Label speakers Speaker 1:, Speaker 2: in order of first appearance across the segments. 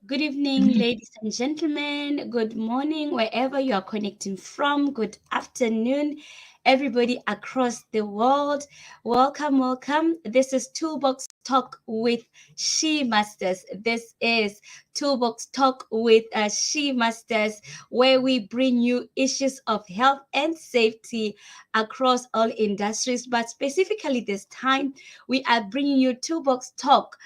Speaker 1: Good evening, ladies and gentlemen. Good morning, wherever you are connecting from. Good afternoon, everybody across the world. Welcome, welcome. This is Toolbox Talk with She Masters. This is Toolbox Talk with She Masters, where we bring you issues of health and safety across all industries. But specifically this time, we are bringing you Toolbox Talk.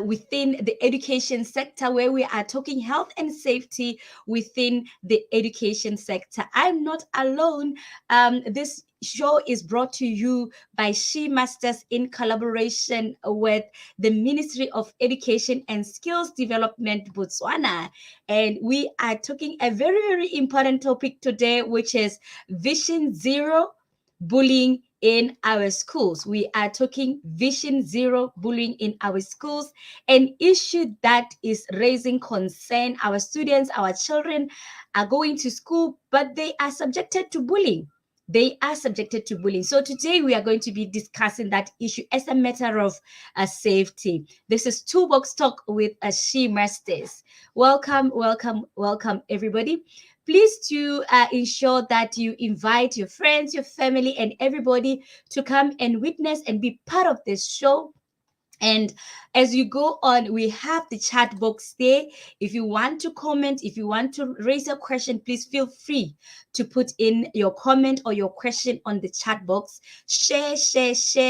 Speaker 1: Within the education sector, where we are talking health and safety within the education sector. I'm not alone. This show is brought to you by She Masters in collaboration with the Ministry of Education and Skills Development, Botswana. And we are talking a very, very important topic today, which is Vision Zero bullying in our schools. We are talking Vision Zero bullying in our schools, an issue that is raising concern. Our students, our children are going to school, but they are subjected to bullying. They are subjected to bullying. So today we are going to be discussing that issue as a matter of safety. This is Toolbox Talk with She Masters. Welcome, welcome, welcome, everybody. Please to ensure that you invite your friends, your family, and everybody to come and witness and be part of this show. And as you go on, we have the chat box there. If you want to comment, if you want to raise a question, please feel free to put in your comment or your question on the chat box. Share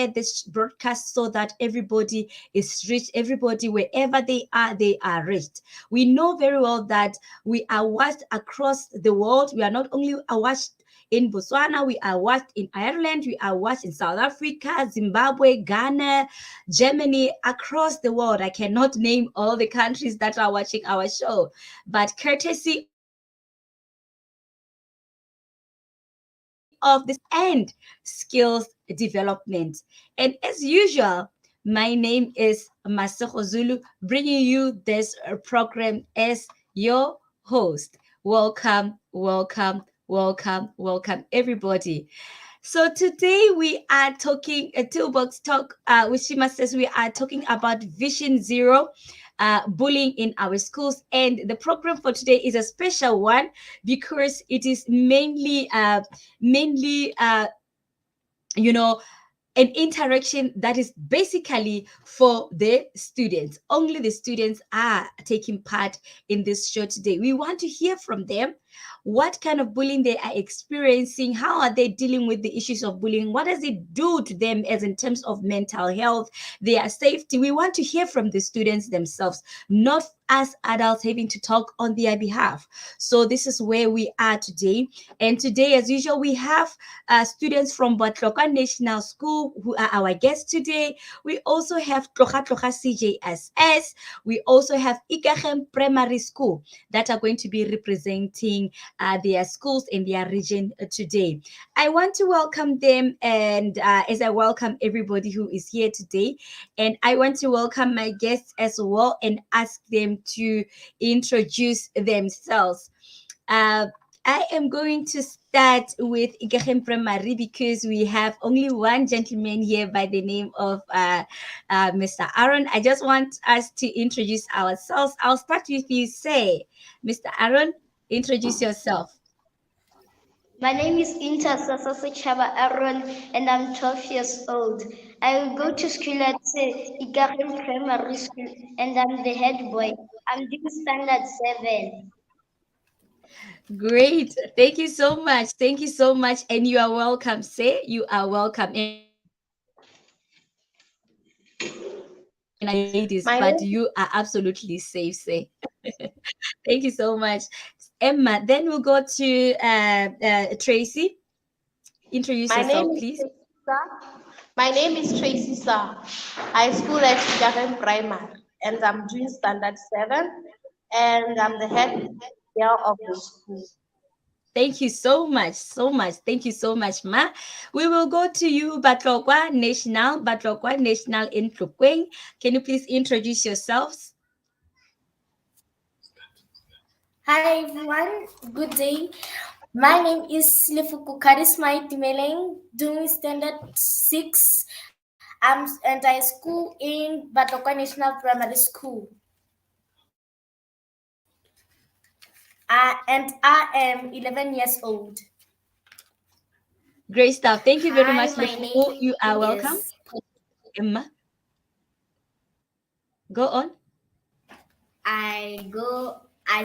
Speaker 1: this broadcast so that everybody is reached. Everybody, wherever they are reached. We know very well that we are watched across the world. We are not only watched in Botswana, we are watched in Ireland, we are watched in South Africa, Zimbabwe, Ghana, Germany, across the world. I cannot name all the countries that are watching our show, but courtesy of the Ministry of Education and Skills Development. And as usual, my name is Masego Zulu, bringing you this program as your host. Welcome, welcome, welcome, welcome, everybody. So today we are talking a toolbox talk with Shima says we are talking about Vision Zero, bullying in our schools, and the program for today is a special one because it is mainly you know an interaction that is basically for the students. Only the students are taking part in this show today. We want to hear from them what kind of bullying they are experiencing, how are they dealing with the issues of bullying, what does it do to them as in terms of mental health, their safety. We want to hear from the students themselves, not us adults having to talk on their behalf. So this is where we are today. And today, as usual, we have students from Batloka National School who are our guests today. We also have Tloga Tloga CJSS. We also have Ikagem Primary School that are going to be representing their schools in their region today. I want to welcome them, and as I welcome everybody who is here today, and I want to welcome my guests as well and ask them to introduce themselves. Uh, I am going to start with Ikagem Primary because we have only one gentleman here by the name of Mr. Aaron. I just want us to introduce ourselves. I'll start with you, say, Mr. Aaron, introduce yourself.
Speaker 2: My name is Intercessor Chaba Aaron, and I'm 12 years old. I go to school at Ikagem Primary School, and I'm the head boy. I'm doing standard 7.
Speaker 1: Great. Thank you so much. Thank you so much. And you are welcome. Say, you are welcome. And I know that you are ladies,
Speaker 2: My
Speaker 1: but
Speaker 2: name,
Speaker 1: you are absolutely safe. Say, thank you so much, Emma. Then we'll go to Tracy. Introduce
Speaker 3: My name
Speaker 1: yourself,
Speaker 3: is
Speaker 1: please.
Speaker 3: Tracy Sa. My name is Tracy Sa. I school at Chigagan Primary, and I'm doing standard 7, and I'm the head girl of the school.
Speaker 1: Thank you so much, so much. Thank you so much, Ma. We will go to you, Batlokwa National in Tlukweng. Can you please introduce yourselves?
Speaker 4: Hi everyone, good day. My name is Lefuku Karismai Timeleng, doing standard 6. And I school in Batoka National Primary School. And I am 11 years old.
Speaker 1: Great stuff. Thank you very
Speaker 4: Hi,
Speaker 1: much,
Speaker 4: my
Speaker 1: Lefuku.
Speaker 4: name
Speaker 1: You are welcome.
Speaker 4: is
Speaker 1: Emma, go on.
Speaker 4: I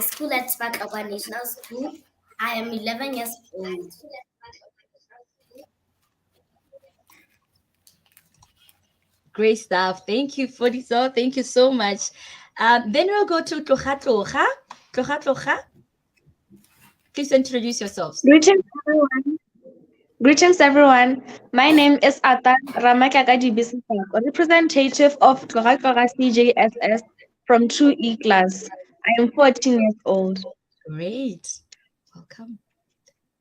Speaker 4: school at Sparkapa National School. I am 11 years old.
Speaker 1: Great stuff. Thank you for this all. Thank you so much. Then we'll go to Tloha Tloha. Tloha Tloha, please introduce yourselves.
Speaker 5: Greetings, everyone. Greetings, everyone. My name is Atan Ramakakadi Bisisak, a representative of Tlora CJSS from 2E class. I am 14 years old.
Speaker 1: Great. Welcome.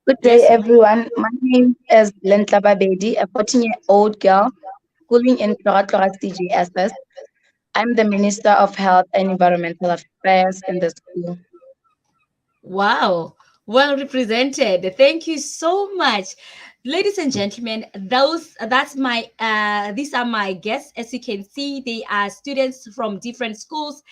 Speaker 5: Good day,
Speaker 1: Yes,
Speaker 5: everyone. My name is Lentla Babedi, a 14-year-old girl schooling in Tlora CJSS. I'm the Minister of Health and Environmental Affairs in the school.
Speaker 1: wow. Well represented. Thank you so much. Ladies and gentlemen, these are my guests. As you can see, they are students from different schools,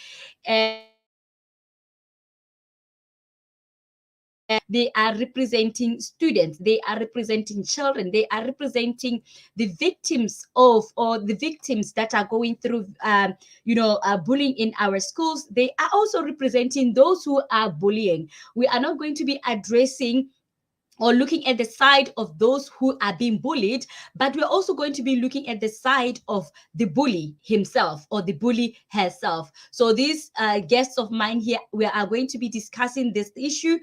Speaker 1: they are representing students, they are representing children, they are representing the victims of, or the victims that are going through bullying in our schools. They are also representing those who are bullying. We are not going to be addressing or looking at the side of those who are being bullied, but we're also going to be looking at the side of the bully himself or the bully herself. So these guests of mine here, we are going to be discussing this issue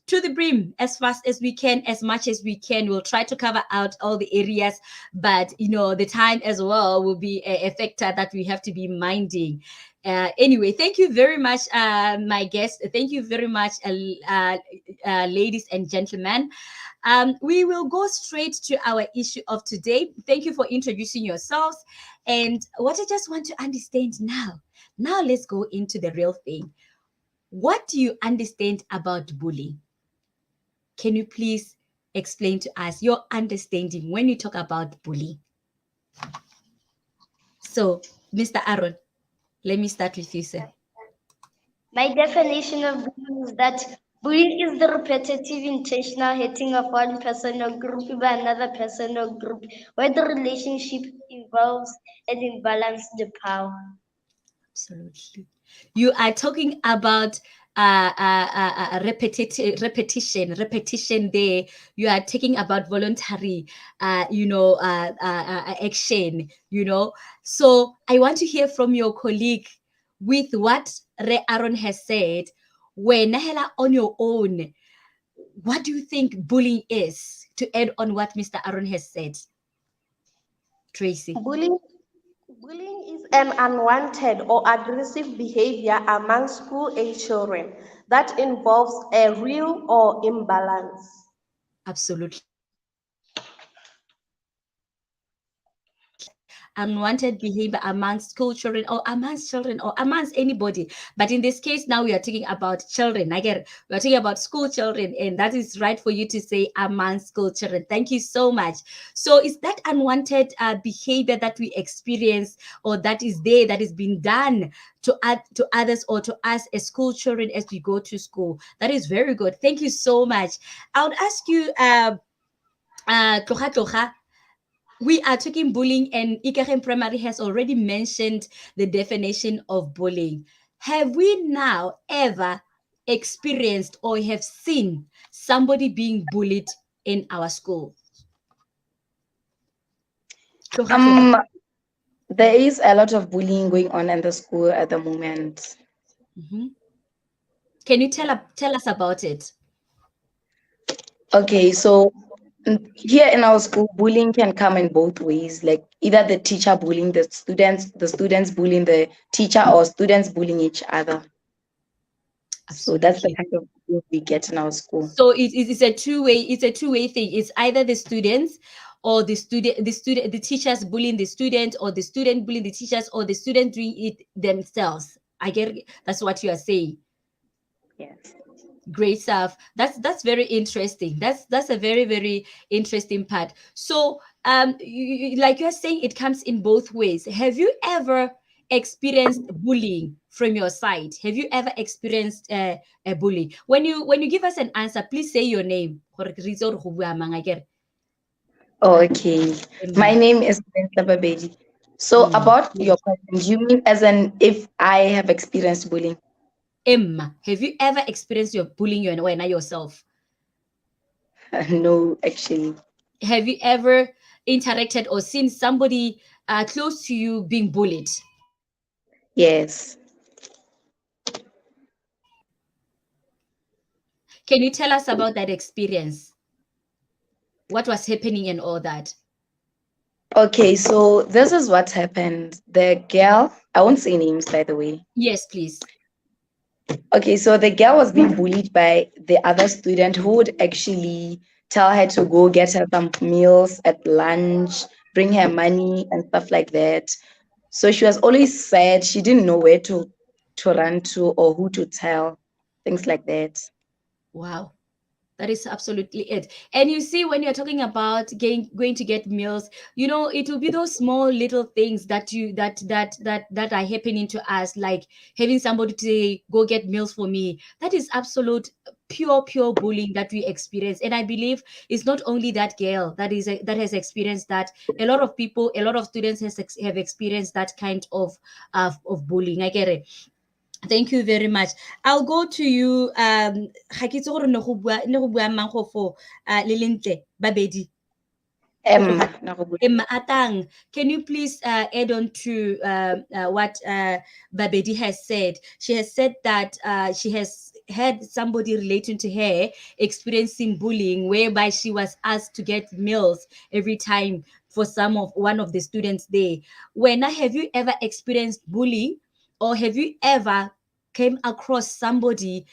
Speaker 1: to the brim as fast as we can, as much as we can. We'll try to cover out all the areas, but the time as well will be a factor that we have to be minding. Anyway, thank you very much, my guests. Thank you very much, ladies and gentlemen. We will go straight to our issue of today. Thank you for introducing yourselves. And what I just want to understand now let's go into the real thing. What do you understand about bullying? Can you please explain to us your understanding when you talk about bullying? So, Mr. Aaron, let me start with you, sir.
Speaker 2: My definition of bullying is that bullying is the repetitive intentional hating of one person or group by another person or group where the relationship involves an imbalanced power.
Speaker 1: Absolutely. You are talking about repetition there. You are talking about voluntary action. So I want to hear from your colleague with what Re Aaron has said. When Nahela, on your own, what do you think bullying is, to add on what Mr. Aaron has said? Tracy.
Speaker 3: Bullying is an unwanted or aggressive behavior among school age children that involves a real or imbalance.
Speaker 1: Absolutely. Unwanted behavior amongst school children or amongst anybody. But in this case, now we are talking about children. I get it. We're talking about school children, and that is right for you to say amongst school children. Thank you so much. So, is that unwanted behavior that we experience, or that is there, that is being done to others or to us as school children as we go to school? That is very good. Thank you so much. I would ask you, Tloha, we are talking bullying, and Ikaren Primary has already mentioned the definition of bullying. Have we now ever experienced or have seen somebody being bullied in our school?
Speaker 5: Um, there is a lot of bullying going on in the school at the moment.
Speaker 1: Mm-hmm. Can you tell us about it?
Speaker 5: Okay, so here in our school, bullying can come in both ways, like either the teacher bullying the students bullying the teacher, or students bullying each other. So that's the
Speaker 1: Absolutely.
Speaker 5: kind of bullying we get in our school.
Speaker 1: So it's a two-way thing. It's either the students or the teachers bullying the student, or the student bullying the teachers, or the student doing it themselves. I get it. That's what you are saying.
Speaker 5: Yes.
Speaker 1: Great stuff. That's very interesting. That's a very, very interesting part. So like you're saying, it comes in both ways. Have you ever experienced bullying from your side? Have you ever experienced a bully? When you give us an answer, please say your name.
Speaker 5: Okay. My name is Mensa Babedi. So about your question, do you mean as an if I have experienced bullying?
Speaker 1: Emma, have you ever experienced your bullying yourself?
Speaker 5: No, actually.
Speaker 1: Have you ever interacted or seen somebody close to you being bullied?
Speaker 5: Yes.
Speaker 1: Can you tell us about that experience? What was happening and all that?
Speaker 5: Okay, so this is what happened. The girl, I won't say names by the way.
Speaker 1: Yes, please.
Speaker 5: Okay, so the girl was being bullied by the other student who would actually tell her to go get her some meals at lunch, bring her money and stuff like that. So she was always sad. She didn't know where to run to or who to tell, things like that.
Speaker 1: Wow. That is absolutely it. And you see, when you're talking about going to get meals, it will be those small little things that that are happening to us, like having somebody to say, "Go get meals for me." That is absolute pure bullying that we experience. And I believe it's not only that girl that has experienced that. A lot of people, a lot of students have experienced that kind of bullying. I get it. Thank you very much. I'll go to you. Ga ke itse gore ne go bua mang go fo le lentle babedi go tloga
Speaker 5: Emma, Narubuda.
Speaker 1: Emma Atang, can you please add on to what Babedi has said? She has said that she has had somebody relating to her experiencing bullying, whereby she was asked to get meals every time for one of the students there. When have you ever experienced bullying, or have you ever came across somebody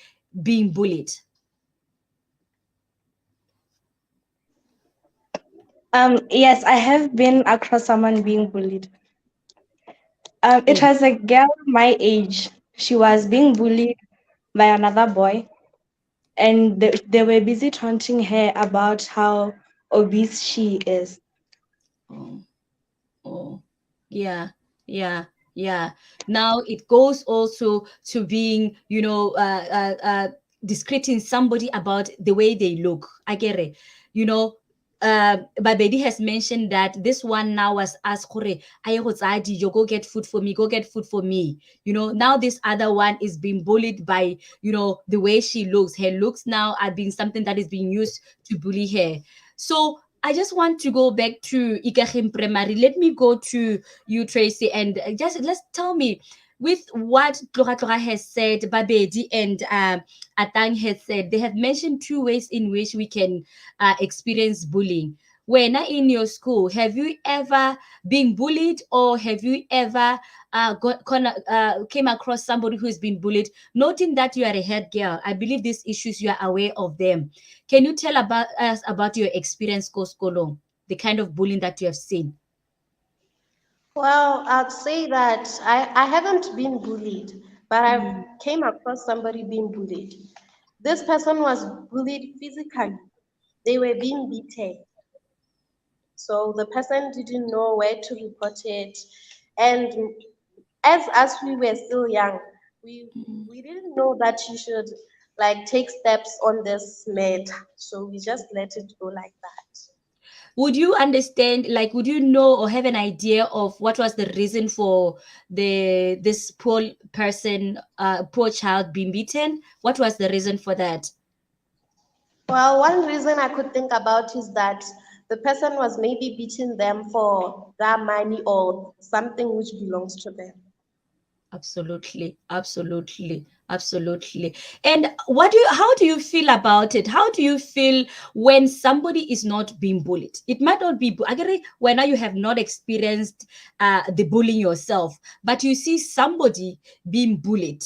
Speaker 1: being bullied?
Speaker 5: Yes, I have been across someone being bullied. It
Speaker 1: Yeah.
Speaker 5: was a girl my age. She was being bullied by another boy, and they were busy taunting her about how obese she is.
Speaker 1: Oh. Oh, yeah, yeah, yeah. Now it goes also to being, discreting somebody about the way they look. I get it. You know, Babedi has mentioned that this one now was asked, "Gore, aye go tsaya dijo, go get food for me, go get food for me." Now this other one is being bullied by, the way she looks. Her looks now are being something that is being used to bully her. So I just want to go back to Ikachim Primary. Let me go to you, Tracy, and just let's tell me with what Tlora has said, Babedi and Atang has said. They have mentioned two ways in which we can experience bullying. When in your school, have you ever been bullied, or have you ever came across somebody who has been bullied? Noting that you are a head girl, I believe these issues you are aware of them. Can you tell about us about your experience, Koskolo, the kind of bullying that you have seen?
Speaker 3: Well, I'd say that I haven't been bullied, but I came across somebody being bullied. This person was bullied physically. They were being beaten. So the person didn't know where to report it. And as we were still young, we didn't know that you should like take steps on this matter. So we just let it go like that.
Speaker 1: Would you understand, like, would you know or have an idea of what was the reason for this poor person, poor child being beaten? What was the reason for that?
Speaker 3: Well, one reason I could think about is that the person was maybe beating them for their money or something which belongs to them.
Speaker 1: Absolutely, absolutely, absolutely. And how do you feel about it? How do you feel when somebody is not being bullied? It might not be, I get it, when you have not experienced the bullying yourself, but you see somebody being bullied.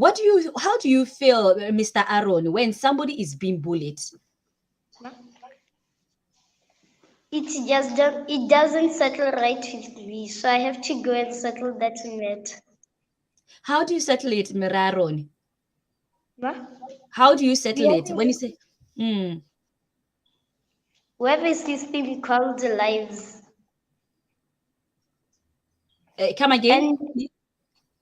Speaker 1: How do you feel, Mr. Aaron, when somebody is being bullied?
Speaker 2: It doesn't settle right with me, so I have to go and settle that matter.
Speaker 1: How do you settle it, Mr. Aaron?
Speaker 2: Ma?
Speaker 1: How do you
Speaker 2: We
Speaker 1: settle
Speaker 2: have
Speaker 1: it? When you say, mm,
Speaker 2: we have a system called lives,
Speaker 1: come again?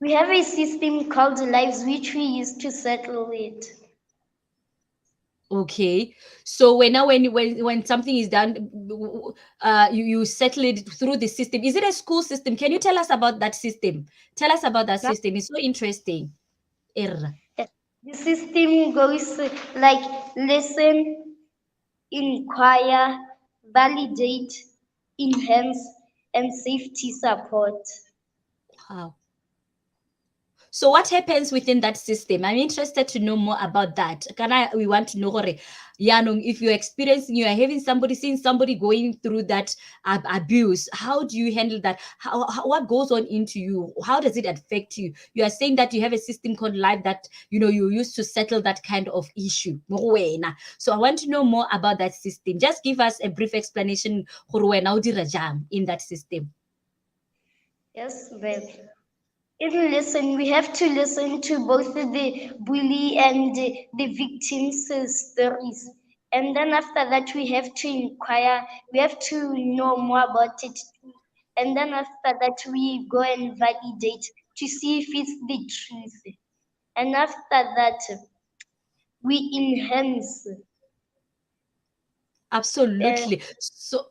Speaker 2: and We have a system called lives which we use to settle it.
Speaker 1: Okay, so when something is done, you settle it through the system. Is it a school system? Can you tell us about that system? Tell us about that
Speaker 2: Now,
Speaker 1: system. It's so interesting. Er.
Speaker 2: the system goes like listen, inquire, validate, enhance, and safety support.
Speaker 1: Wow. So what happens within that system? I'm interested to know more about that. We want to know, if you're experiencing, you are having somebody, seeing somebody going through that abuse, how do you handle that? What goes on into you? How does it affect you? You are saying that you have a system called life that, you use to settle that kind of issue. So I want to know more about that system. Just give us a brief explanation in that system.
Speaker 2: Yes, babe. In listen, we have to listen to both the bully and the victim's stories. And then after that, we have to inquire, we have to know more about it too. And then after that, we go and validate to see if it's the truth. And after that, we enhance. Uh,
Speaker 1: Absolutely.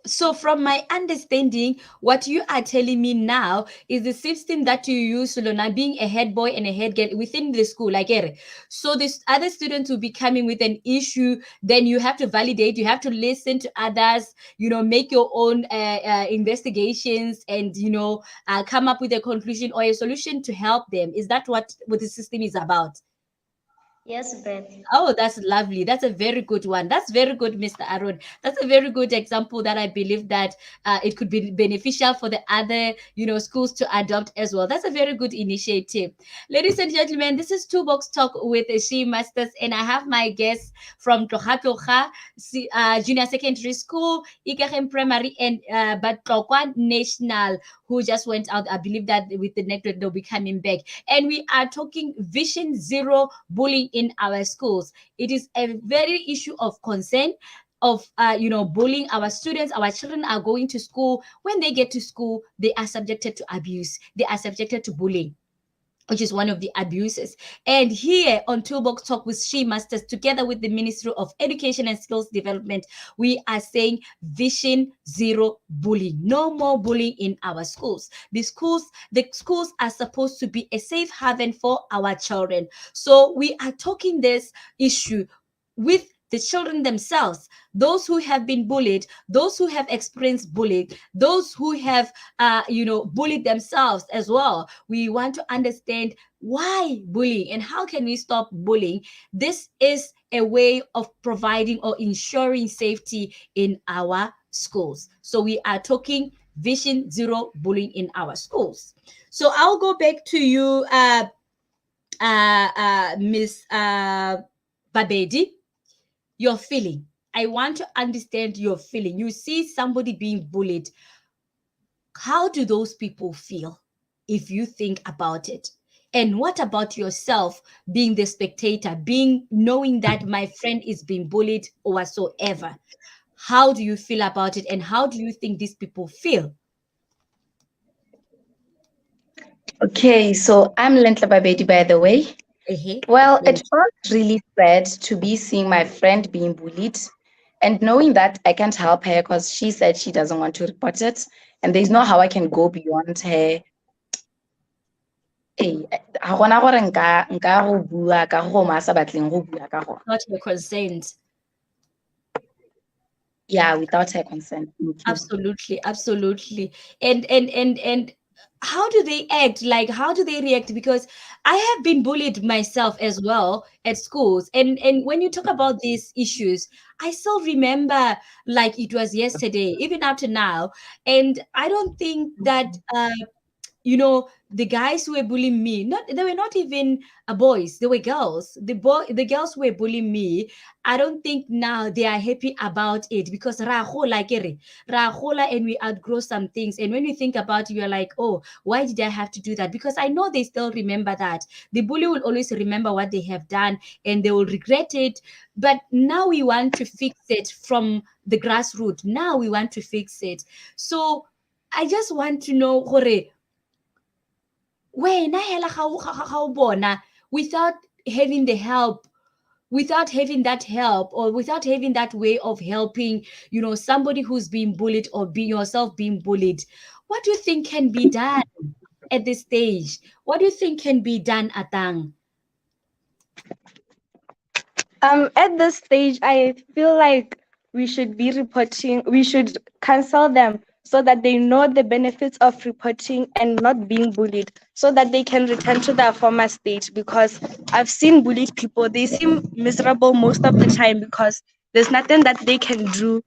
Speaker 1: So from my understanding, what you are telling me now is the system that you use, Lona, being a head boy and a head girl within the school, like it. So this other students will be coming with an issue, then you have to validate, you have to listen to others, make your own investigations and come up with a conclusion or a solution to help them. Is that what the system is about?
Speaker 2: yes, babe.
Speaker 1: Oh, that's lovely. That's a very good one. That's very good, Mr. Aaron. That's a very good example that I believe that it could be beneficial for the other, schools to adopt as well. That's a very good initiative. Ladies and gentlemen, this is Two Box Talk with She Masters, and I have my guests from Toha Junior Secondary School, Ikagem Primary, and Batlokwa National, who just went out. I believe that with the network, they'll be coming back. And we are talking Vision Zero bullying in our schools. It is a very issue of concern of bullying. Our students, our children are going to school. When they get to school, they are subjected to abuse, they are subjected to bullying, which is one of the abuses. And here on Toolbox Talk with She Masters, together with the Ministry of Education and Skills Development, we are saying Vision Zero bullying. No more bullying in our schools. The schools are supposed to be a safe haven for our children. So we are talking this issue with the children themselves, those who have been bullied, those who have experienced bullying, those who have bullied themselves as well. We want to understand why bullying and how can we stop bullying. This is a way of providing or ensuring safety in our schools. So we are talking Vision Zero bullying in our schools. So I'll go back to you, Miss Babedi. Your feeling. I want to understand your feeling. You see somebody being bullied. How do those people feel if you think about it? And what about yourself being the spectator, knowing that my friend is being bullied or whatsoever? How do you feel about it? And how do you think these people feel?
Speaker 5: Okay, so I'm Lentla Babedi, by the way.
Speaker 1: Uh-huh.
Speaker 5: Well, it felt really sad to be seeing my friend being bullied and knowing that I can't help her because she said she doesn't want to report it. And there's no how I can go beyond her. Hey, ha gona gore nka go bua ka go ma sa batleng go bua ka gona.
Speaker 1: Not your consent.
Speaker 5: Yeah, without her consent. Thank you.
Speaker 1: Absolutely, absolutely. And how do they act? Like, how do they react? Because I have been bullied myself as well at schools. And when you talk about these issues, I still remember like it was yesterday, even up to now. And I don't think that the guys who were bullying me, not they were not even boys, they were girls. The girls who were bullying me, I don't think now they are happy about it because ra gola kere, ra gola and we outgrow some things. And when you think about it, you're like, oh, why did I have to do that? Because I know they still remember that. The bully will always remember what they have done and they will regret it. But now we want to fix it from the grassroots. Now we want to fix it. So I just want to know, Hore, wena hela ga o bona, without having the help, without having that help, or without having that way of helping, somebody who's being bullied, or being yourself being bullied, what do you think can be done at this stage? What do you think can be done, Atang?
Speaker 5: At this stage, I feel like we should cancel them so that they know the benefits of reporting and not being bullied, so that they can return to their former state. Because I've seen bullied people, they seem miserable most of the time because there's nothing that they can do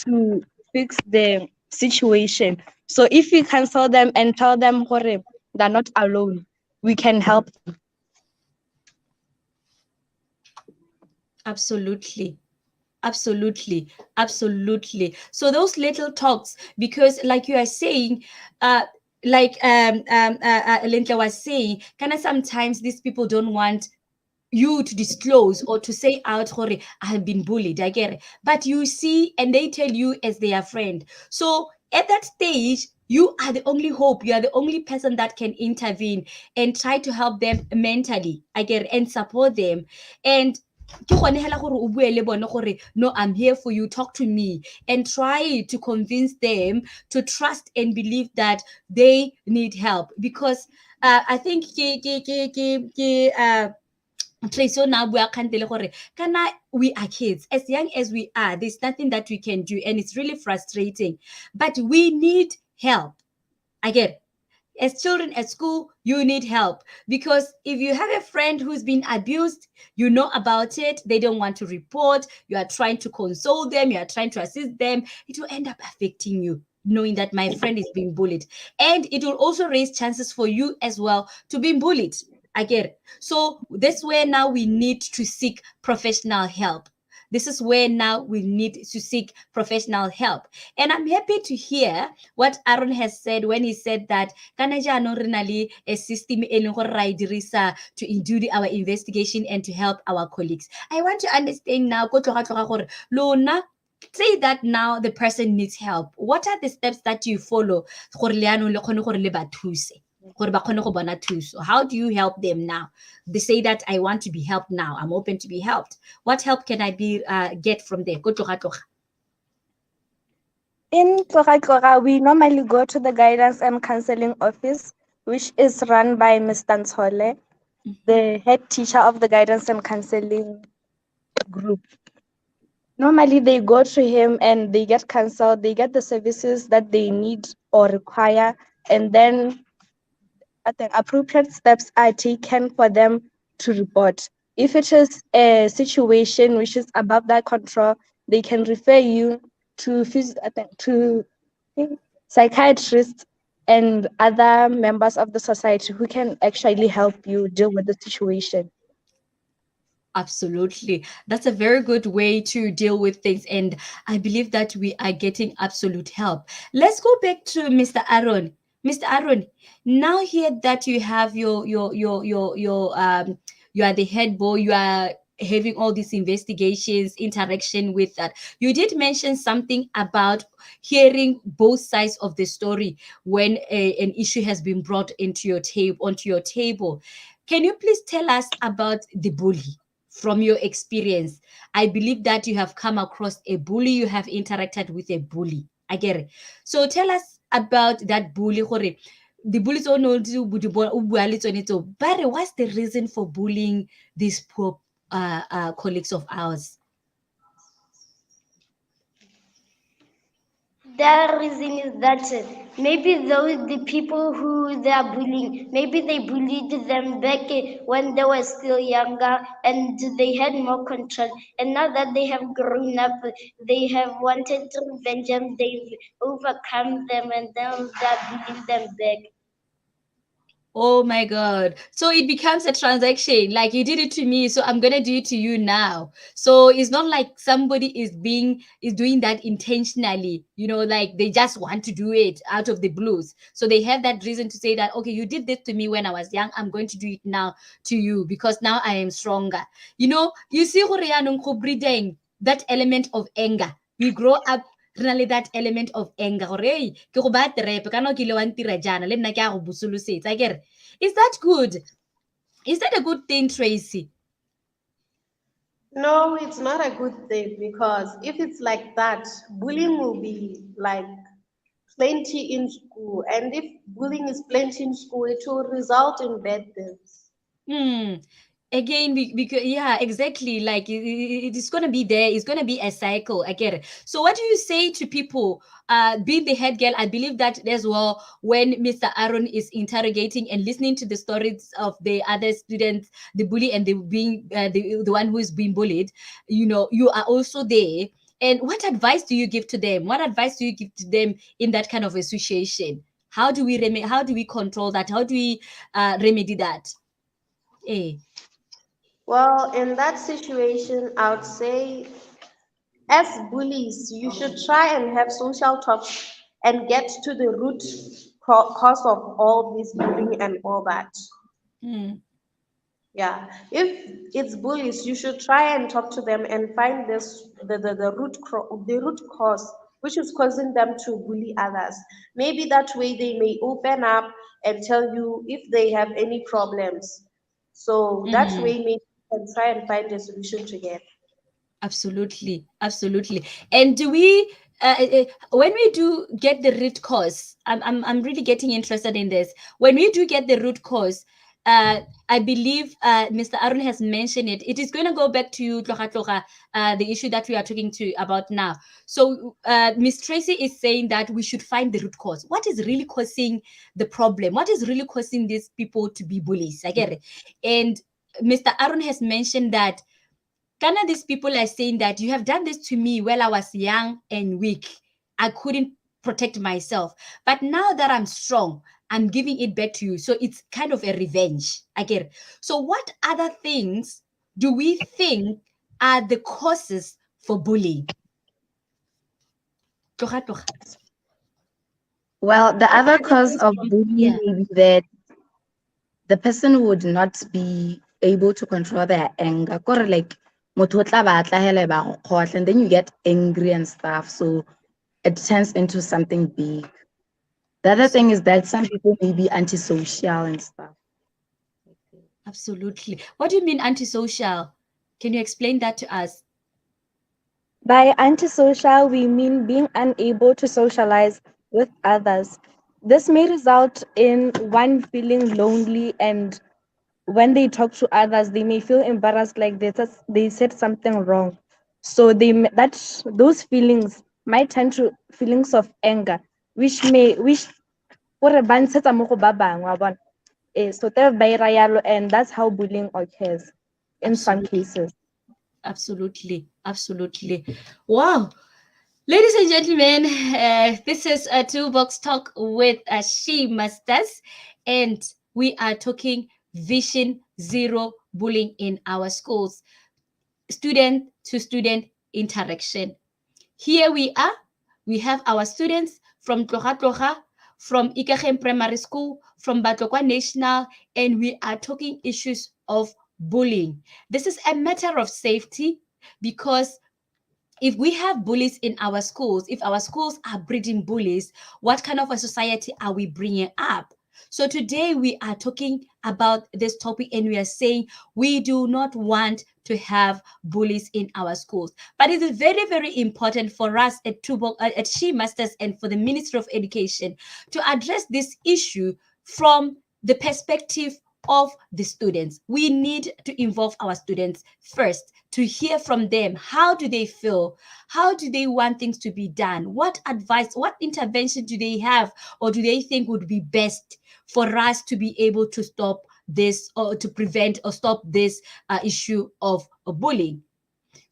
Speaker 5: to fix the situation. So if we cancel them and tell them, "Hore, they're not alone," we can help.
Speaker 1: Absolutely. Absolutely, absolutely. So those little talks, because like you are saying, uh, like Linda was saying, kind of sometimes these people don't want you to disclose or to say out, "Hore, I have been bullied," I get it. But you see, and they tell you as their friend. So at that stage, you are the only hope. You are the only person that can intervene and try to help them mentally, I get it, and support them. And ke gone hela gore o bue le bone gore, "No, I'm here for you, talk to me," and try to convince them to trust and believe that they need help. Because I think so now we are kana we are kids, as young as we are, there's nothing that we can do, and it's really frustrating, but we need help. I get it. As children at school, you need help, because if you have a friend who's been abused, you know about it, they don't want to report, you are trying to console them, you are trying to assist them, it will end up affecting you, knowing that my friend is being bullied. And it will also raise chances for you as well to be bullied. I get it. So that's where now we need to seek professional help. This is where now we need to seek professional help. And I'm happy to hear what Aaron has said when he said that kana jaanong re na le a system e leng gore ra e dirisa to do our investigation and to help our colleagues. I want to understand now, ko tloga gore lona, say that now the person needs help. What are the steps that you follow gore le anong le kgone gore le ba thuse? Gore ba kgone go bona thuso? How do you help them now? They say that I want to be helped now. I'm open to be helped. What help can I get from there? Go tloga.
Speaker 5: In Tloga, we normally go to the guidance and counseling office, which is run by Mr. Ntshole, the head teacher of the guidance and counseling group. Normally, they go to him and they get counseled, they get the services that they need or require, and then the appropriate steps are taken for them to report. If it is a situation which is above their control, they can refer you to to psychiatrists and other members of the society who can actually help you deal with the situation.
Speaker 1: Absolutely. That's a very good way to deal with things. And I believe that we are getting absolute help. Let's go back to Mr. Aaron. Mr. Aaron, now here that you have you are the head boy, you are having all these investigations, interaction with that. You did mention something about hearing both sides of the story when an issue has been brought onto your table. Can you please tell us about the bully? From your experience, I believe that you have come across a bully, you have interacted with a bully. I get it. So tell us about that bully. The bullies all know but what's the reason for bullying these poor colleagues of ours?
Speaker 2: The reason is that maybe those the people who they are bullying, maybe they bullied them back when they were still younger and they had more control. And now that they have grown up, they have wanted to revenge them. They've overcome them, and now they're bullying them back.
Speaker 1: Oh my God. So it becomes a transaction. Like you did it to me, so I'm gonna do it to you now. So it's not like somebody is doing that intentionally, like they just want to do it out of the blues. So they have that reason to say that, okay, you did this to me when I was young, I'm going to do it now to you because now I am stronger. You see gore yaanong go breeding that element of anger. We grow up re na le that element of anger gore hey ke go ba trepe kana ke le wa ntira jana le nna ke a go busolosetsa kere. Is that good? Is that a good thing, Tracy?
Speaker 3: No, it's not a good thing because if it's like that, bullying will be like plenty in school. And if bullying is plenty in school, it will result in bad things.
Speaker 1: Hmm. Again, because yeah, exactly. Like it is gonna be there. It's gonna be a cycle. I get it. So, what do you say to people? Being the head girl, I believe that as well. When Mr. Aaron is interrogating and listening to the stories of the other students, the bully and the being the one who is being bullied, you are also there. And what advice do you give to them? What advice do you give to them in that kind of a situation? How do we control that? How do we remedy that? Eh.
Speaker 3: Well, in that situation, I would say, as bullies, you should try and have social talks and get to the root cause of all this bullying and all that.
Speaker 1: Mm,
Speaker 3: Yeah, if it's bullies, you should try and talk to them and find the root cause which is causing them to bully others. Maybe that way they may open up and tell you if they have any problems. So that
Speaker 1: mm,
Speaker 3: way maybe you can try and find a solution together.
Speaker 1: absolutely, absolutely. And do we, when we do get the root cause, I'm really getting interested in this. When we do get the root cause, I believe Mr. Aaron has mentioned it. It is going to go back to Tloga Tloga, the issue that we are talking to about now. So Miss Tracy is saying that we should find the root cause. What is really causing the problem? What is really causing these people to be bullies? I get it. And Mr. Aaron has mentioned that kind of these people are saying that you have done this to me while I was young and weak. I couldn't protect myself. But now that I'm strong, I'm giving it back to you. So it's kind of a revenge. I get it. So, what other things do we think are the causes for bullying? Tloga, tloga.
Speaker 5: Well, the
Speaker 1: What
Speaker 5: other
Speaker 1: are the
Speaker 5: cause
Speaker 1: things
Speaker 5: of
Speaker 1: from,
Speaker 5: bullying
Speaker 1: yeah.
Speaker 5: may be that the person would not be able to control their anger. Kore like motho o tla ba tla hela ba go kgotla, and then you get angry and stuff. So it turns into something big. The other thing is that some people may be antisocial and stuff.
Speaker 1: Absolutely. What do you mean antisocial? Can you explain that to us?
Speaker 5: By antisocial, we mean being unable to socialize with others. This may result in one feeling lonely, and when they talk to others, they may feel embarrassed, like they said something wrong. So those feelings might turn to feelings of anger, which gore ba ntshetsa mo go ba bangwe, wa bona? So ba 'ira yalo, and that's how bullying occurs in some
Speaker 1: Absolutely.
Speaker 5: cases.
Speaker 1: Absolutely. Absolutely. Wow. Ladies and gentlemen, this is a toolbox talk with She Masters, and we are talking Vision Zero bullying in our schools, student to student interaction. Here we are. We have our students from Tloga Tloga, from Ikageng Primary School, from Batlokwa National, and we are talking issues of bullying. This is a matter of safety because if we have bullies in our schools, if our schools are breeding bullies, what kind of a society are we bringing up? So today we are talking about this topic and we are saying we do not want to have bullies in our schools. But it is very, very important for us at She Masters and for the Ministry of Education to address this issue from the perspective of the students. We need to involve our students first to hear from them. How do they feel? How do they want things to be done? What advice, what intervention do they have or do they think would be best for us to be able to stop this or to prevent or stop this issue of bullying?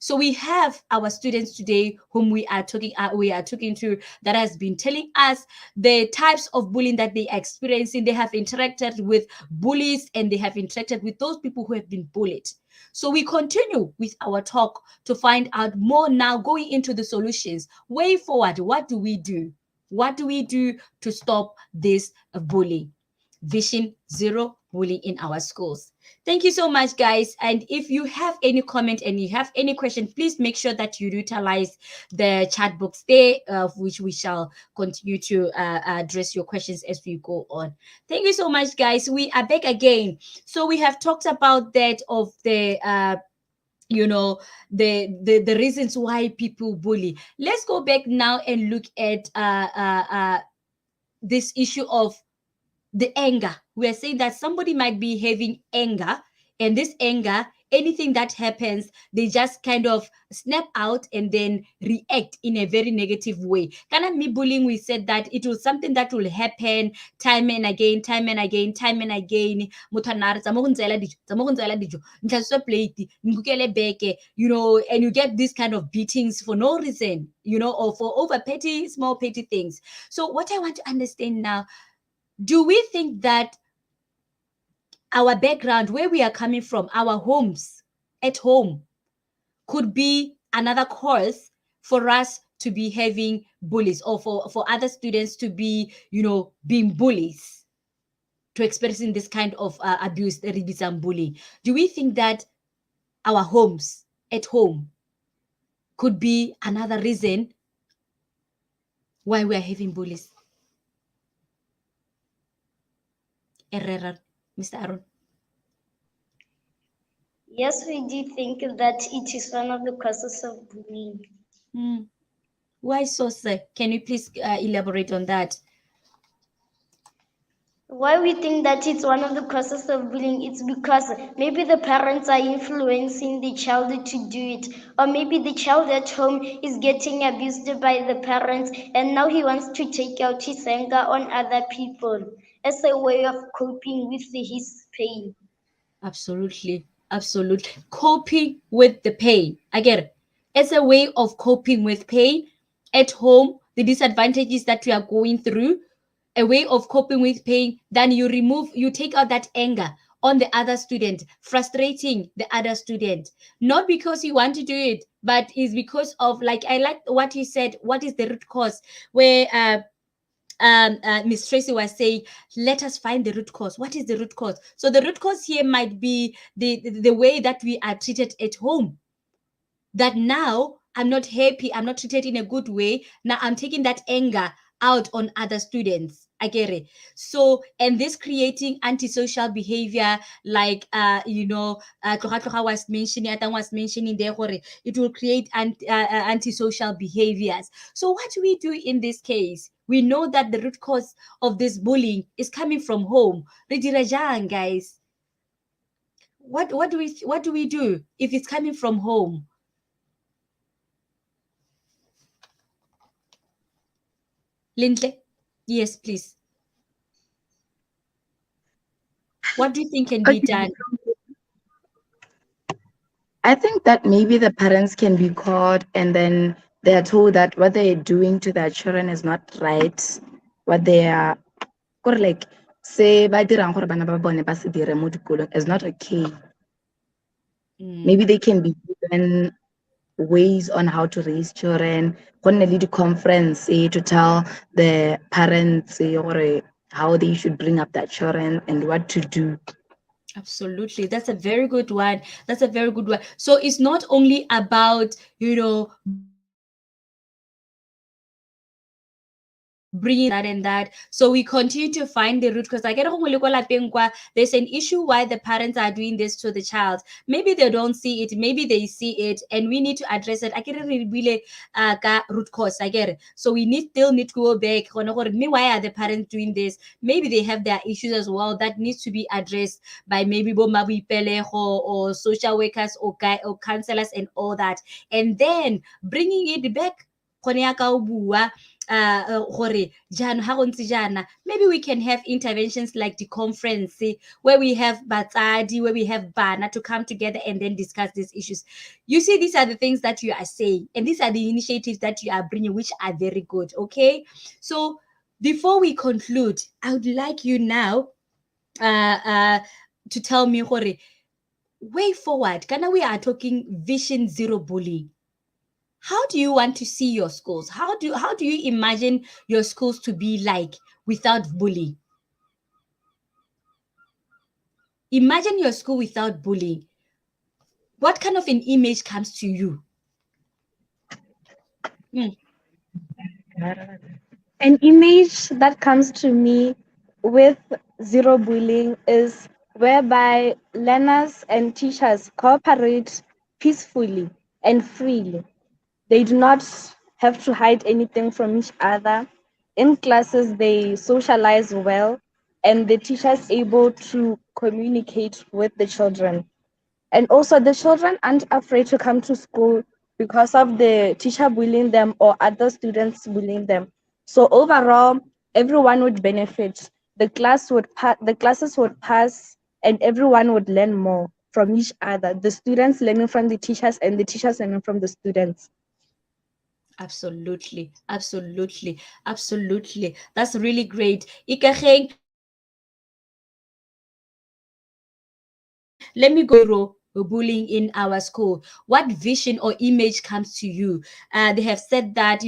Speaker 1: So we have our students today whom we are talking to that has been telling us the types of bullying that they are experiencing. They have interacted with bullies and they have interacted with those people who have been bullied. So we continue with our talk to find out more now, going into the solutions. Way forward, what do we do? What do we do to stop this bullying? Vision Zero bullying in our schools. Thank you so much, guys. And if you have any comment and you have any question, please make sure that you utilize the chat box there, which we shall continue to address your questions as we go on. Thank you so much, guys. We are back again. So we have talked about that of the you know the reasons why people bully. Let's go back now and look at this issue of the anger. We are saying that somebody might be having anger, and this anger, anything that happens, they just kind of snap out and then react in a very negative way. Kind of me bullying, we said that it was something that will happen time and again, time and again, time and again. Motho a nna a re, "Tsamaya go ntseela dijo, tsamaya go ntseela dijo, ntlhatswe plate, nkukele beke," and you get these kind of beatings for no reason, or for over small petty things. So what I want to understand now, do we think that our background, where we are coming from, our homes at home, could be another cause for us to be having bullies, or for other students to be, being bullies, to experiencing this kind of abuse, and bullying? Do we think that our homes at home could be another reason why we are having bullies? Mr. Aaron.
Speaker 2: Yes, we do think that it is one of the causes of bullying.
Speaker 1: Why so, sir? Can you please elaborate on that?
Speaker 2: Why we think that it's one of the causes of bullying, it's because maybe the parents are influencing the child to do it, or maybe the child at home is getting abused by the parents, and now he wants to take out his anger on other people as a way of coping with his pain.
Speaker 1: Absolutely. Absolutely. Coping with the pain. I get it. As a way of coping with pain at home, the disadvantages that we are going through, a way of coping with pain, then you take out that anger on the other student, frustrating the other student. Not because you want to do it, but is because of, like, I like what you said, what is the root cause, where Miss Tracy was saying, let us find the root cause. What is the root cause? So the root cause here might be the way that we are treated at home. That now I'm not happy, I'm not treated in a good way. Now I'm taking that anger out on other students. I get it. So, and this creating antisocial behavior, like Tloga was mentioning there, it will create antisocial behaviors. So what do we do in this case? We know that the root cause of this bullying is coming from home. Re dira jang, guys? What do we do if it's coming from home? Lindsay? Yes, please. What do you think can be
Speaker 5: Okay.
Speaker 1: done?
Speaker 5: I think that maybe the parents can be called and then they're told that what they're doing to their children is not right. What they are, like, say, ba dirang gore bana ba bone ba se dire mo dikolong is not okay. Maybe they can be given ways on how to raise children. Go nne le di-conference to tell the parents how they should bring up their children and what to do.
Speaker 1: Absolutely. That's a very good one. That's a very good one. So it's not only about, bringing that and that. So we continue to find the root, because I get there's an issue why the parents are doing this to the child. Maybe they don't see it, maybe they see it, and we need to address it. I get really root cause. I get it. So we still need to go back. Why are the parents doing this? Maybe they have their issues as well that needs to be addressed by maybe or social workers or counselors and all that. And then bringing it back, maybe we can have interventions like the conference, where we have batsadi, where we have bana to come together and then discuss these issues. You see, these are the things that you are saying, and these are the initiatives that you are bringing, which are very good. Okay, so before we conclude, I would like you now to tell me, way forward, Kana, we are talking vision zero bullying. How do you want to see your schools? How do you imagine your schools to be like without bullying? Imagine your school without bullying. What kind of an image comes to you? Mm,
Speaker 5: An image that comes to me with zero bullying is whereby learners and teachers cooperate peacefully and freely. They do not have to hide anything from each other. In classes, they socialize well, and the teacher is able to communicate with the children. And also, the children aren't afraid to come to school because of the teacher bullying them or other students bullying them. So overall, everyone would benefit. The classes would pass, and everyone would learn more from each other. The students learning from the teachers, and the teachers learning from the students.
Speaker 1: absolutely, absolutely, absolutely. That's really great. Ikageng, let me go bullying in our school. What vision or image comes to you? They have said that,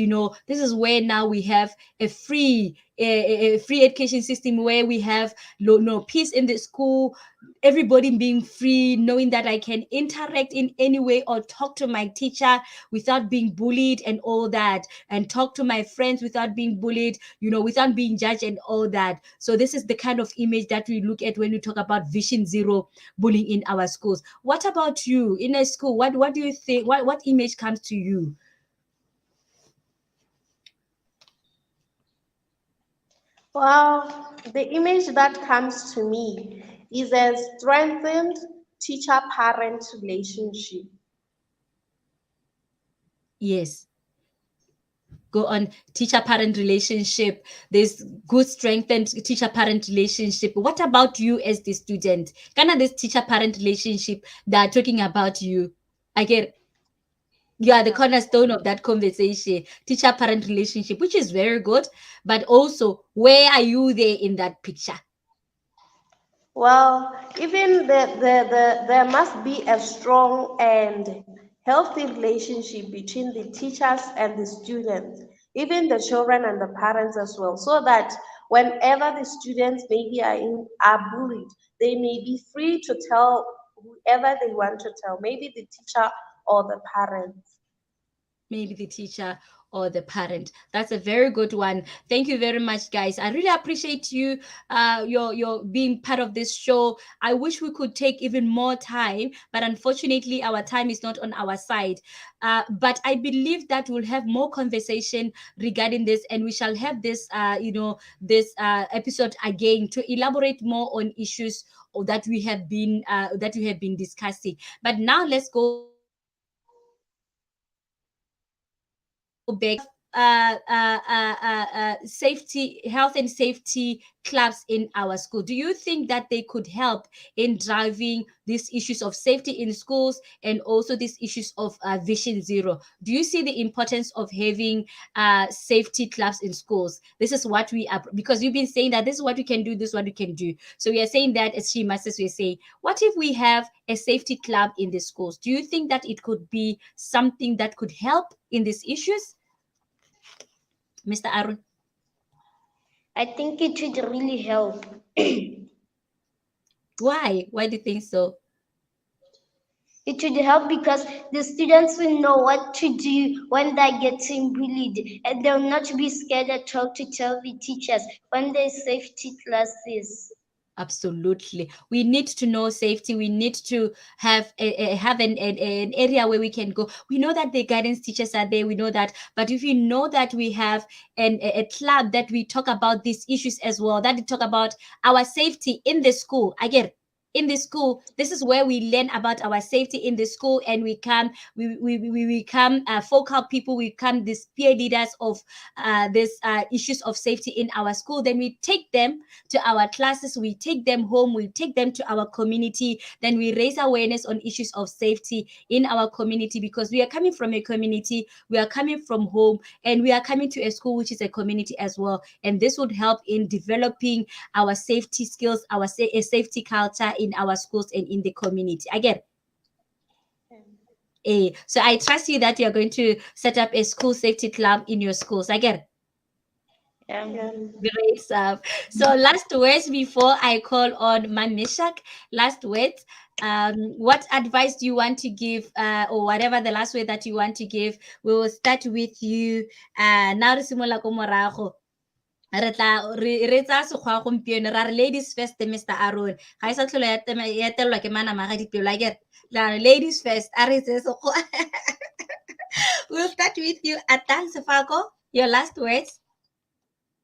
Speaker 1: this is where now we have a free education system where we have no peace in the school, everybody being free, knowing that I can interact in any way or talk to my teacher without being bullied and all that, and talk to my friends without being bullied, without being judged and all that. So this is the kind of image that we look at when we talk about vision zero bullying in our schools. What about you in a school? What do you think? What image comes to you?
Speaker 3: Well, the image that comes to me is a strengthened teacher-parent relationship.
Speaker 1: Yes, go on. Teacher parent relationship, there's good strengthened teacher parent relationship. What about you as the student? Kind of this teacher parent relationship that are talking about you. I get you are the cornerstone of that conversation, teacher parent relationship, which is very good. But also, where are you there in that picture?
Speaker 3: Well, even there must be a strong and healthy relationship between the teachers and the students, even the children and the parents as well, so that whenever the students maybe are bullied, they may be free to tell whoever they want to tell, maybe the teacher or the parents.
Speaker 1: Maybe the teacher or the parent. That's a very good one. Thank you very much, guys. I really appreciate you, your being part of this show. I wish we could take even more time, but unfortunately our time is not on our side. But I believe that we'll have more conversation regarding this, and we shall have this episode again to elaborate more on issues that we have been discussing. But now let's go back to our topic. Safety, health and safety clubs in our school. Do you think that they could help in driving these issues of safety in schools and also these issues of vision zero? Do you see the importance of having safety clubs in schools? This is what we are, because you've been saying that this is what we can do, this is what we can do. So we are saying that as she masters, we say, what if we have a safety club in the schools? Do you think that it could be something that could help in these issues, Mr. Arun?
Speaker 2: I think it would really help.
Speaker 1: Why do you think so?
Speaker 2: It would help because the students will know what to do when they're getting bullied, and they'll not be scared at all to tell the teachers when there's safety classes.
Speaker 1: Absolutely, we need to know safety. We need to have an area where we can go. We know that the guidance teachers are there, we know that, but if we know that we have a club that we talk about these issues as well, that we talk about our safety in the school. Again, in the school, this is where we learn about our safety in the school, and we become focal people, we become these peer leaders of these issues of safety in our school. Then we take them to our classes, we take them home, we take them to our community, then we raise awareness on issues of safety in our community, because we are coming from a community, we are coming from home, and we are coming to a school which is a community as well. And this would help in developing our safety skills, our a safety culture in our schools and in the community. Again, so I trust you that you're going to set up a school safety club in your schools. Again,
Speaker 2: Yeah.
Speaker 3: Yeah.
Speaker 1: Great stuff. So last words before I call on Mamishak. Last words. What advice do you want to give, or whatever the last word that you want to give? We will start with you. Now re simola ko morago. Re tsa sekgwa gompieno ra re ladies first, Mr. Aaron ga e sa tlholo ya telelwa ke manama ga dipelo a kere ladies first a re tse sekgwa. We'll start with you, Atan Sefako. Your last words.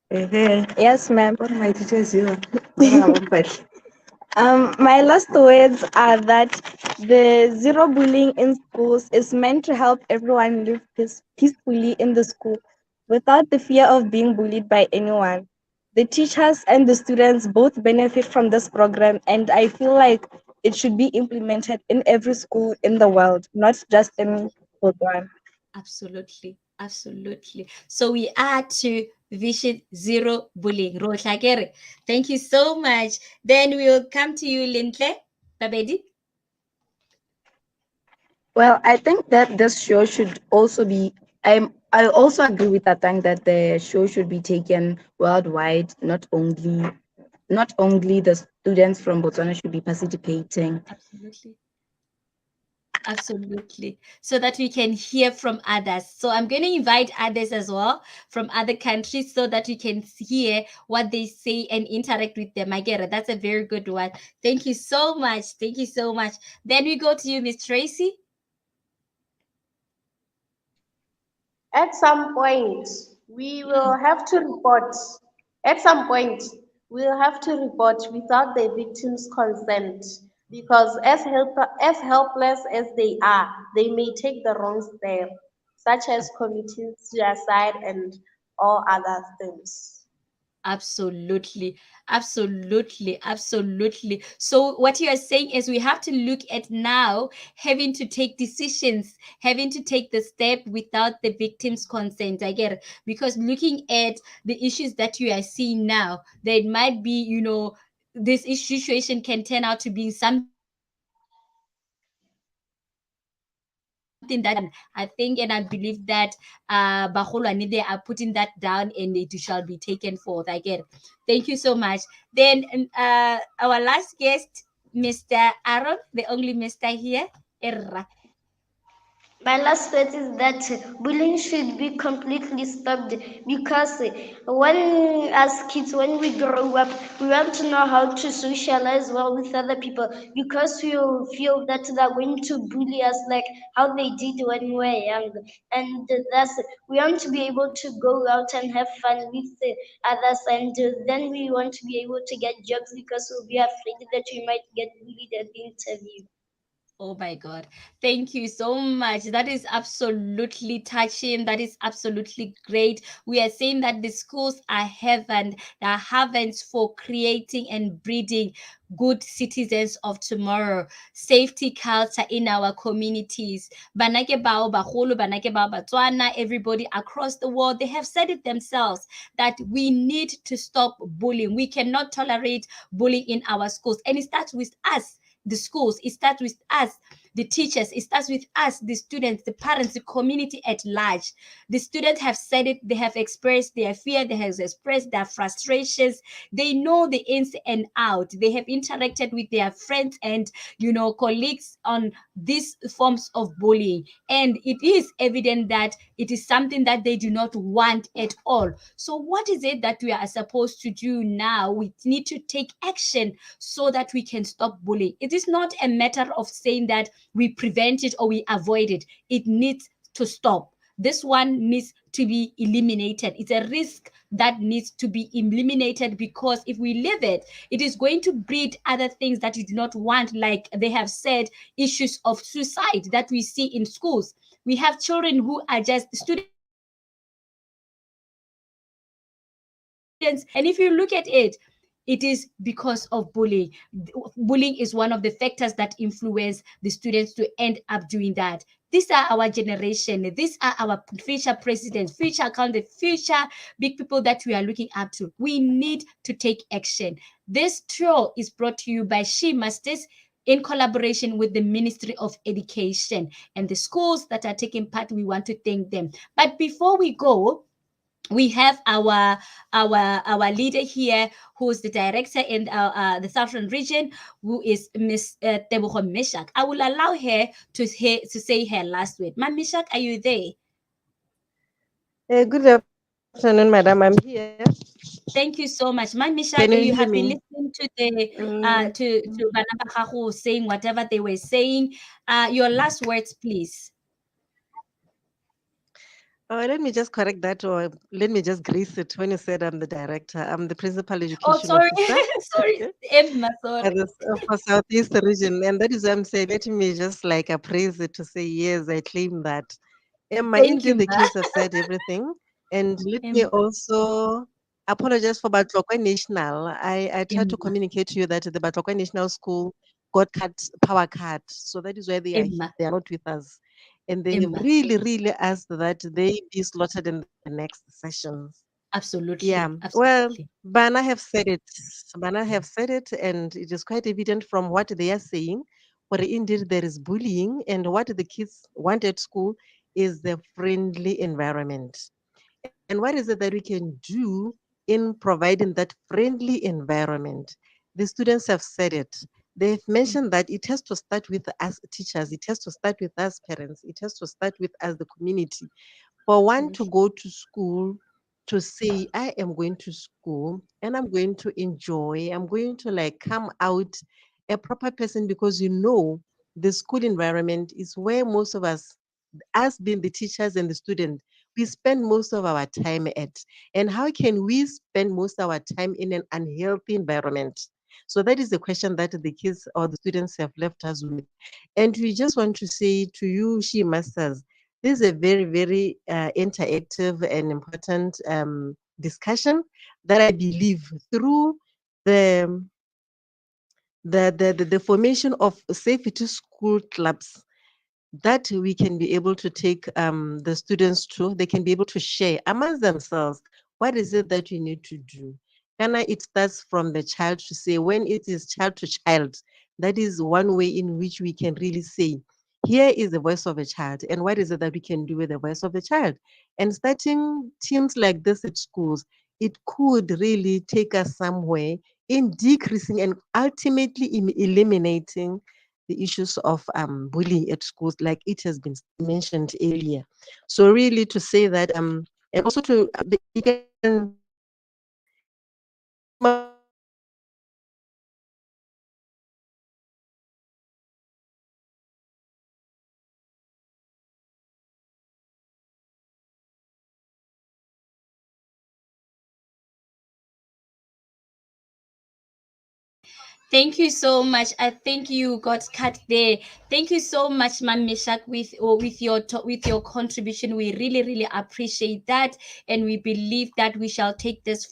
Speaker 5: Yes, ma'am.
Speaker 6: What my teachers here?
Speaker 5: My last words are that the zero bullying in schools is meant to help everyone live peacefully in the school without the fear of being bullied by anyone. The teachers and the students both benefit from this program, and I feel like it should be implemented in every school in the world, not just in Botswana.
Speaker 1: Absolutely, absolutely. So we are to Vision Zero Bullying. Rohlakere. Thank you so much. Then we'll come to you, Lintle. Babedi.
Speaker 6: Well, I think that this show should also be. I also agree with that thing that the show should be taken worldwide, not only the students from Botswana should be participating.
Speaker 1: Absolutely. Absolutely. So that we can hear from others. So I'm going to invite others as well from other countries so that we can hear what they say and interact with them. I get it. That's a very good one. Thank you so much. Thank you so much. Then we go to you, Miss Tracy.
Speaker 3: At some point, we will have to report. At some point, we'll have to report without the victim's consent because as helpless as they are, they may take the wrong step, such as committing suicide and all other things.
Speaker 1: Absolutely, absolutely, absolutely. So, what you are saying is we have to look at now having to take decisions, having to take the step without the victim's consent. I get it. Because looking at the issues that you are seeing now, there might be, this situation can turn out to be something that I think and I believe that Bagolwane, they are putting that down and it shall be taken forth. I get it. Thank you so much. Then our last guest, Mr. Aaron, the only Mr. here. Erra.
Speaker 2: My last thought is that bullying should be completely stopped because when, as kids, when we grow up, we want to know how to socialize well with other people because we feel that they're going to bully us like how they did when we were young. And thus, we want to be able to go out and have fun with others, and then we want to be able to get jobs because we'll be afraid that we might get bullied at the interview.
Speaker 1: Oh my God. Thank you so much. That is absolutely touching. That is absolutely great. We are saying that the schools are heaven, they are heavens for creating and breeding good citizens of tomorrow. Safety culture in our communities. Banake bao bagolo, banake bao Batswana, everybody across the world, they have said it themselves that we need to stop bullying. We cannot tolerate bullying in our schools. And it starts with us, the schools, it starts with us, the teachers, it starts with us, the students, the parents, the community at large. The students have said it, they have expressed their fear, they have expressed their frustrations, they know the ins and out, they have interacted with their friends and colleagues on these forms of bullying, and it is evident that it is something that they do not want at all. So what is it that we are supposed to do now? We need to take action so that we can stop bullying. It is not a matter of saying that we prevent it or we avoid it. It needs to stop. This one needs to be eliminated. It's a risk that needs to be eliminated because if we leave it, it is going to breed other things that we do not want, like they have said, issues of suicide that we see in schools. We have children who are just students, and if you look at it, it is because of bullying. Bullying is one of the factors that influence the students to end up doing that. These are our generation. These are our future presidents, future accountants, future big people that we are looking up to. We need to take action. This show is brought to you by S.H.E Masters in collaboration with the Ministry of Education and the schools that are taking part. We want to thank them. But before we go, we have our leader here, who is the director in the southern region, who is Miss Tebogo Mishak. I will allow her to say her last word. Ma'am Mishak, are you there?
Speaker 7: Good afternoon, madam. I'm here.
Speaker 1: Thank you so much, Ma'am
Speaker 7: Can you
Speaker 1: Mishak.
Speaker 7: hear
Speaker 1: You have
Speaker 7: me?
Speaker 1: been listening to the to Banabakahu saying whatever they were saying. Your last words, please.
Speaker 7: Let me just correct that, or let me just grace it. When you said I'm the director, I'm the principal
Speaker 1: Oh,
Speaker 7: education
Speaker 1: sorry,
Speaker 7: officer
Speaker 1: sorry, Emma, sorry.
Speaker 7: for Southeast region, and that is why I'm saying, let me just like appraise it to say yes, I claim that. Emma,
Speaker 1: Thank you,
Speaker 7: indeed, the
Speaker 1: Ma.
Speaker 7: kids have said everything, and let me
Speaker 1: Emma,
Speaker 7: also apologize for Batlokwe National. I tried to
Speaker 1: Emma,
Speaker 7: communicate to you that the Batlokwe National School got power cut, so that is why
Speaker 1: Emma,
Speaker 7: they are not with us, and they have
Speaker 1: Emma.
Speaker 7: really asked that they be slotted in the next sessions. Yeah,
Speaker 1: Absolutely,
Speaker 7: well,
Speaker 1: absolutely.
Speaker 7: Bana have said it. Bana have said it, and it is quite evident from what they are saying. For indeed, there is bullying, and what the kids want at school is the friendly environment. And what is it that we can do in providing that friendly environment? The students have said it. They've mentioned that it has to start with us teachers, it has to start with us parents, it has to start with us the community. For one to
Speaker 1: Absolutely.
Speaker 7: go to school to say, I am going to school and I'm going to enjoy, I'm going to like come out a proper person, because you know the school environment is where most of us being the teachers and the student, we spend most of our time at. And how can we spend most of our time in an unhealthy environment? So that is the question that the kids or the students have left us with. And we just want to say to you, She Masters, this is a very interactive and important discussion that I believe through the the formation of safety school clubs, that we can be able to take the students to, they can be able to share amongst themselves what is it that we need to do. Ghana, it starts from the child to say, when it is child to child, that is one way in which we can really say, here is the voice of a child, and what is it that we can do with the voice of the child. And starting teams like this at schools, it could really take us somewhere in decreasing and ultimately in eliminating the issues of bullying at schools, like it has been mentioned earlier. So really to say that, and also to you can
Speaker 1: Thank you so much. I think you got cut there. Thank you so much, Ma'am Mishak, with your contribution. We really appreciate that, and we believe that we shall take this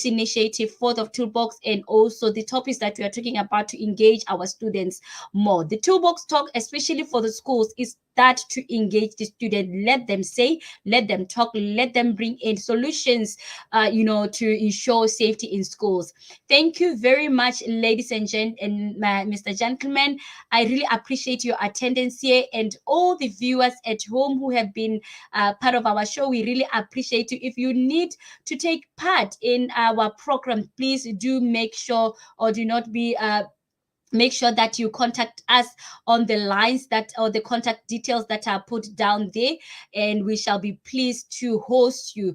Speaker 1: initiative forth of Toolbox, and also the topics that we are talking about to engage our students more. The Toolbox talk, especially for the schools, is that to engage the student. Let them say, let them talk, let them bring in solutions, to ensure safety in schools. Thank you very much, ladies and Mr. Gentlemen. I really appreciate your attendance here, and all the viewers at home who have been part of our show. We really appreciate you. If you need to take part in our program, please do make sure, or do not be make sure that you contact us on the lines that, or the contact details that are put down there, and we shall be pleased to host you.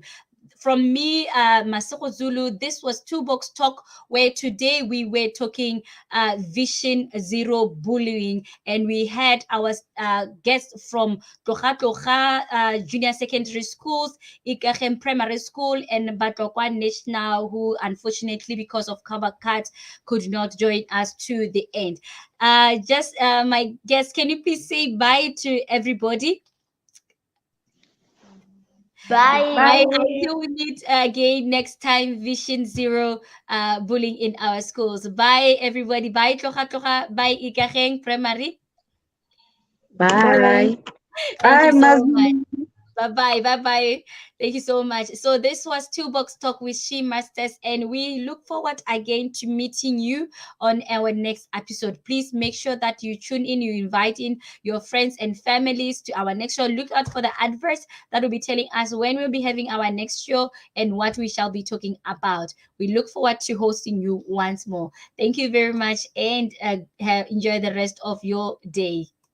Speaker 1: From me, Masoko Zulu, this was Toolbox Talk, where today we were talking Vision Zero bullying, and we had our guests from Tocha Tocha Junior Secondary Schools, Ikachem Primary School, and Batokwa National, who unfortunately, because of cover cut, could not join us to the end. Just my guests, can you please say bye to everybody? Bye.
Speaker 2: Bye.
Speaker 1: Until we meet again next time, Vision Zero bullying in our schools. Bye, everybody. Bye, Tloha Tloha. Bye, Ikaheng Primary.
Speaker 6: Bye.
Speaker 1: Thank
Speaker 5: Bye,
Speaker 1: you so much.
Speaker 5: Mazi.
Speaker 1: Bye-bye. Bye-bye. Thank you so much. So this was Toolbox Talk with She Masters, and we look forward again to meeting you on our next episode. Please make sure that you tune in, you invite in your friends and families to our next show. Look out for the adverts that will be telling us when we'll be having our next show and what we shall be talking about. We look forward to hosting you once more. Thank you very much, and enjoy the rest of your day.